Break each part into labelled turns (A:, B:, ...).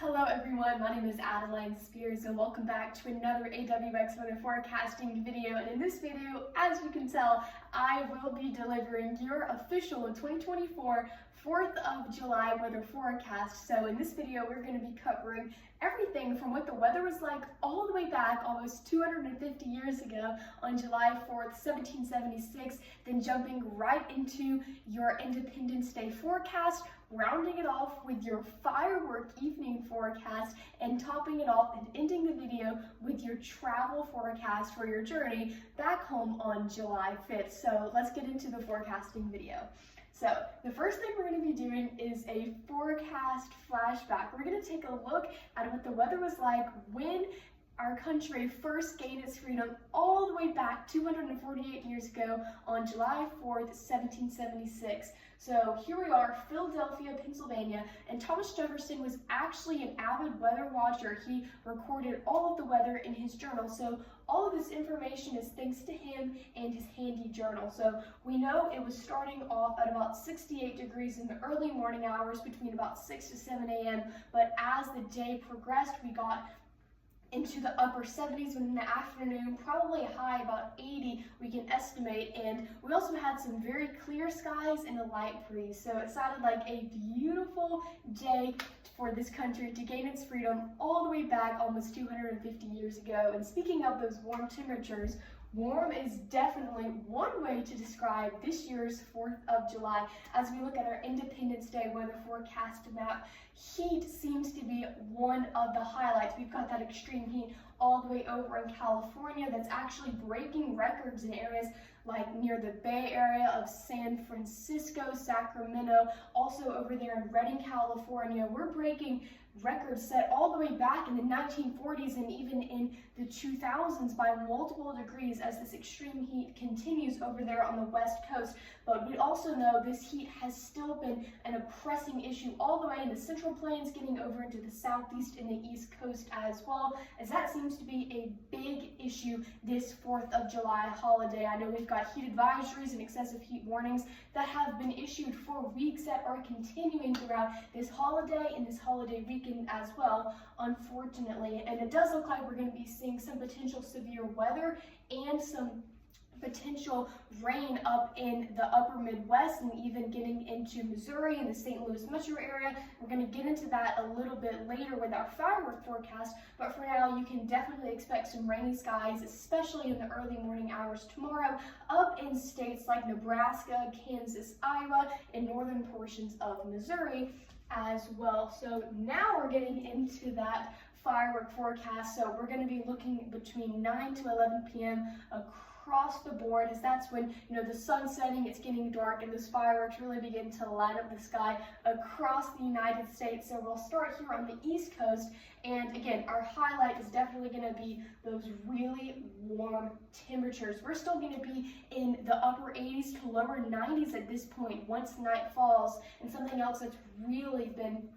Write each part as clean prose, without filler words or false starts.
A: Hello everyone, my name is Adeline Spears and welcome back to another AWX weather forecasting video. And in this video, as you can tell, I will be delivering your official 2024 4th of July weather forecast. So in this video, we're going to be covering everything from what the weather was like all the way back almost 250 years ago on July 4th, 1776, then jumping right into your Independence Day forecast, rounding it off with your firework evening forecast, and topping it off and ending the video with your travel forecast for your journey back home on July 5th. So let's get into the forecasting video. So the first thing we're going to be doing is a forecast flashback. We're going to take a look at what the weather was like when our country first gained its freedom all the way back 248 years ago on July 4th, 1776. So here we are, Philadelphia, Pennsylvania, and Thomas Jefferson was actually an avid weather watcher. He recorded all of the weather in his journal. So all of this information is thanks to him and his handy journal. So we know it was starting off at about 68 degrees in the early morning hours between about 6 to 7 a.m. But as the day progressed, we got into the upper 70s in the afternoon, probably a high about 80 we can estimate, and we also had some very clear skies and a light breeze. So it sounded like a beautiful day for this country to gain its freedom all the way back almost 250 years ago. And speaking of those warm temperatures, warm is definitely one way to describe this year's 4th of July. As we look at our Independence Day weather forecast map, heat seems to be one of the highlights. We've got that extreme heat all the way over in California that's actually breaking records in areas like near the Bay Area of San Francisco, Sacramento, also over there in Redding, California. We're breaking records set all the way back in the 1940s and even in the 2000s by multiple degrees as this extreme heat continues over there on the West Coast. But we also know this heat has still been an oppressing issue all the way in the Central Plains, getting over into the Southeast and the East Coast as well, as that seems to be a big issue this 4th of July holiday. I know we've got heat advisories and excessive heat warnings that have been issued for weeks that are continuing throughout this holiday and this holiday weekend as well, unfortunately. And it does look like we're going to be seeing some potential severe weather and some potential rain up in the upper Midwest and even getting into Missouri and the St. Louis metro area. We're going to get into that a little bit later with our firework forecast, but for now you can definitely expect some rainy skies, especially in the early morning hours tomorrow up in states like Nebraska, Kansas, Iowa, and northern portions of Missouri as well. So now we're getting into that firework forecast. So we're going to be looking between 9 to 11 p.m. across the board, as that's when, the sun's setting, it's getting dark, and those fireworks really begin to light up the sky across the United States. So we'll start here on the East Coast, and again, our highlight is definitely going to be those really warm temperatures. We're still going to be in the upper 80s to lower 90s at this point once night falls. And something else that's really been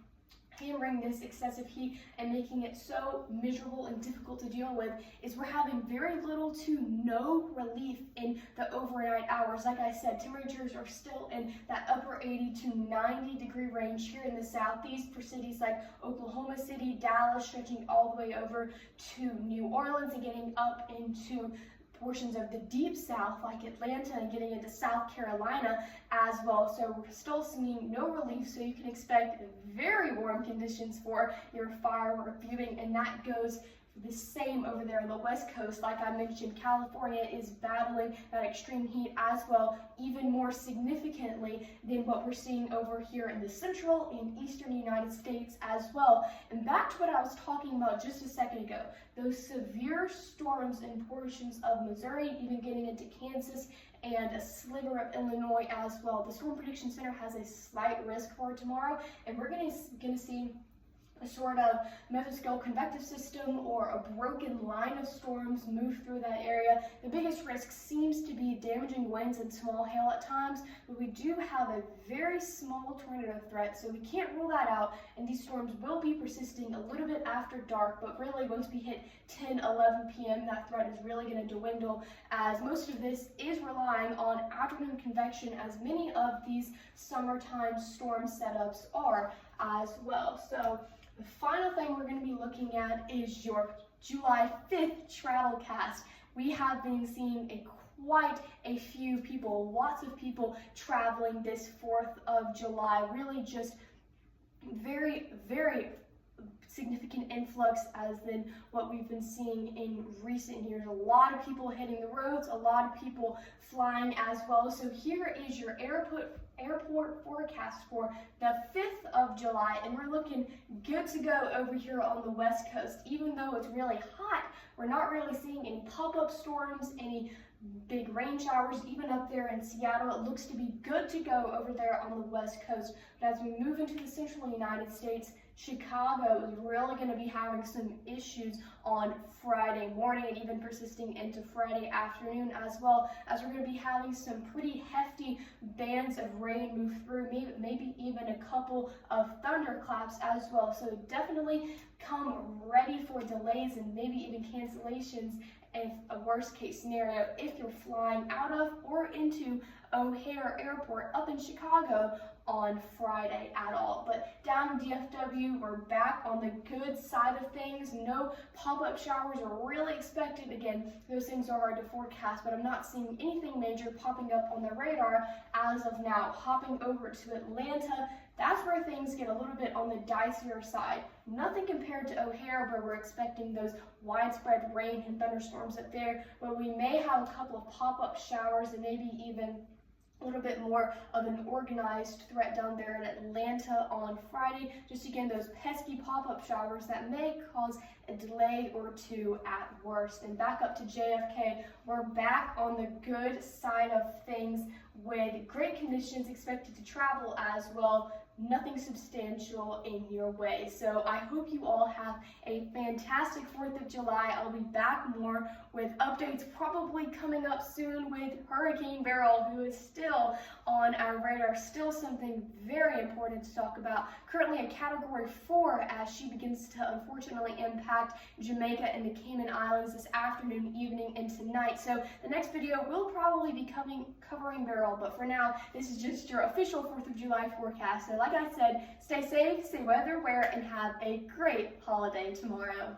A: hammering this excessive heat and making it so miserable and difficult to deal with is we're having very little to no relief in the overnight hours. Like I said, temperatures are still in that upper 80 to 90 degree range here in the southeast for cities like Oklahoma City, Dallas, stretching all the way over to New Orleans and getting up into portions of the deep south like Atlanta and getting into South Carolina as well. So we're still seeing no relief, so you can expect very warm conditions for your firework viewing, and that goes the same over there on the West Coast. Like I mentioned, California is battling that extreme heat as well, even more significantly than what we're seeing over here in the central and eastern United States as well. And back to what I was talking about just a second ago, those severe storms in portions of Missouri, even getting into Kansas and a sliver of Illinois as well. The Storm Prediction Center has a slight risk for tomorrow, and we're going to see a sort of mesoscale convective system or a broken line of storms move through that area. The biggest risk seems to be damaging winds and small hail at times, but we do have a very small tornado threat, so we can't rule that out, and these storms will be persisting a little bit after dark, but really once we hit 10, 11 p.m., that threat is really going to dwindle, as most of this is relying on afternoon convection, as many of these summertime storm setups are as well. So The final thing we're going to be looking at is your July 5th travel cast. We have been seeing quite a few people, lots of people traveling this 4th of July, really just very, very significant influx as than what we've been seeing in recent years. A lot of people hitting the roads, a lot of people flying as well. So here is your airport forecast for the 5th of July, and we're looking good to go over here on the West Coast. Even though it's really hot, we're not really seeing any pop-up storms, any big rain showers. Even up there in Seattle, it looks to be good to go over there on the West Coast. But as we move into the central United States, Chicago is really going to be having some issues on Friday morning and even persisting into Friday afternoon, as well as we're going to be having some pretty hefty bands of rain move through, maybe even a couple of thunderclaps as well. So definitely come ready for delays and maybe even cancellations if a worst case scenario if you're flying out of or into O'Hare Airport up in Chicago on Friday at all. But down in DFW, we're back on the good side of things. No pop-up showers are really expected. Again, those things are hard to forecast, but I'm not seeing anything major popping up on the radar as of now. Hopping over to Atlanta, that's where things get a little bit on the dicier side. Nothing compared to O'Hare, where we're expecting those widespread rain and thunderstorms up there, but we may have a couple of pop-up showers and maybe even a little bit more of an organized threat down there in Atlanta on Friday. Just again, those pesky pop-up showers that may cause a delay or two at worst. And back up to JFK, we're back on the good side of things with great conditions expected to travel as well. Nothing substantial in your way. So I hope you all have a fantastic 4th of July. I'll be back more with updates probably coming up soon with Hurricane Beryl, who is still on our radar, still something very important to talk about. Currently a Category 4 as she begins to unfortunately impact Jamaica and the Cayman Islands this afternoon, evening, and tonight. So the next video will probably be covering Beryl, but for now, this is just your official 4th of July forecast. So like I said, stay safe, stay weather aware, and have a great holiday tomorrow.